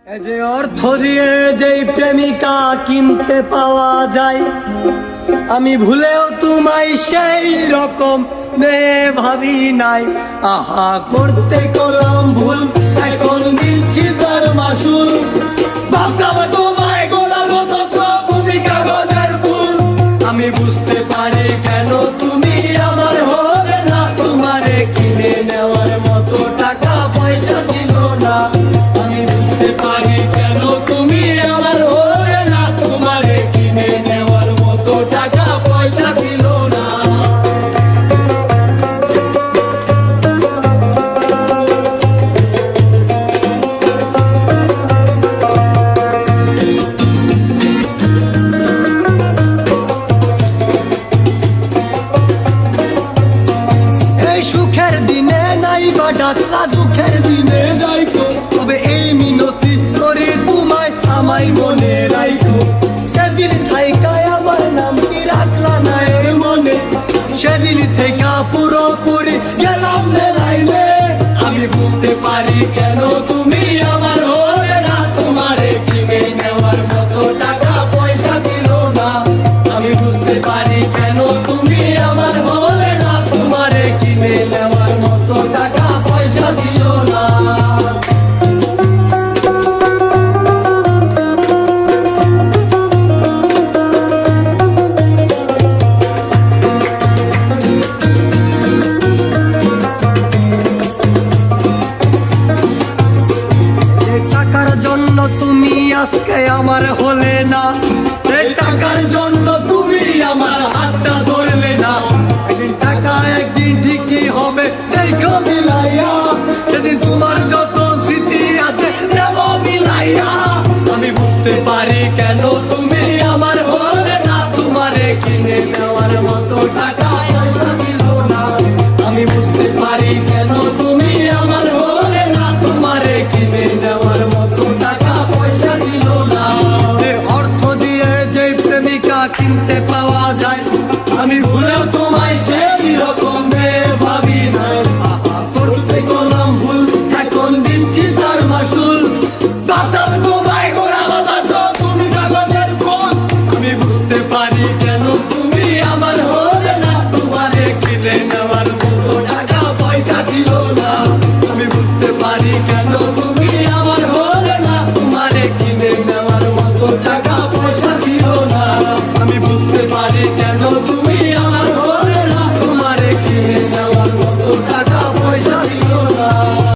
এই যে অর্থ দিয়ে যেই প্রেমিকা কিনতে পাওয়া যায়, আমি ভুলেও তোমায় সেই রকম মেয়ে ভাবি নাই। আহা করতে করলাম ভুল, এখন দিচ্ছি তার মাসুল। ভাবতাম তোমায় গোলাম অথচ তুমি কাগজের ফুল। আমি বুঝতে পারি কেন তুমি আমার হলে না, তোমারে কিনে নেওয়ার মতো টাকা পয়সা ছিল না। আমি বুঝতে পারি কেন তুমি আমার হলে না, তোমারে কিনে নেওয়ার মতো টাকা পয়সা ছিল না। সুখের দিনে নাই বা ডাক্তার, সুখের দিনে যাই তো, তবে এই মিনতি করি তোমায় আমায় মনে রাখো। সেদিন থাইকায় আমার নাম কি রাখলা না এর মনে, সেদিন থেকে পুরোপুরি গেলাম লাইনে। আমি বুঝতে পারি কেন তুমি আমার হলে না, তোমারে কিনে নেওয়ার মতো টাকা পয়সা ছিল না। আমি বুঝতে পারি কেন তুমি আমার হলে না, তোমারে কিনে নেওয়ার মতো টাকা পয়সা ছিল না। টাকার জন্য তুমি আজকে আমার হলে না, এই টাকার জন্য তুমি আমার হাতটা ধরলে না। একদিন টাকা একদিন ঠিকই হবে সেই মিলাইয়া, সেদিন তোমার যত স্মৃতি আছে যাব মিলাইয়া। আমি বুঝতে পারি কেন তুমি আমার হলে না, তোমারে কিনে নেওয়ার মতো টাকা পয়সা ছিল না। আমি বুঝতে পারি কেন তুমি আমার হলে না, তোমারে কিনে নেওয়ার মতো টাকা পয়সা ছিল না। অর্থ দিয়ে যে প্রেমিকা কিনতে পাওয়া যায়, আমি ভুলেও তোমায় সেই রকম মেয়ে ভাবি নাই। আহা করতে করলাম ভুল, এখন দিচ্ছি তার মাসুল। ভাবতাম তোমায় গোলাম অথচ তুমি কাগজের ফুল। আমি বুঝতে পারি কেন তুমি আমার হলে না, তোমারে কিনে নেওয়ার মতো টাকা পয়সা ছিল না। আমি বুঝতে পারি কেন তুমি আমার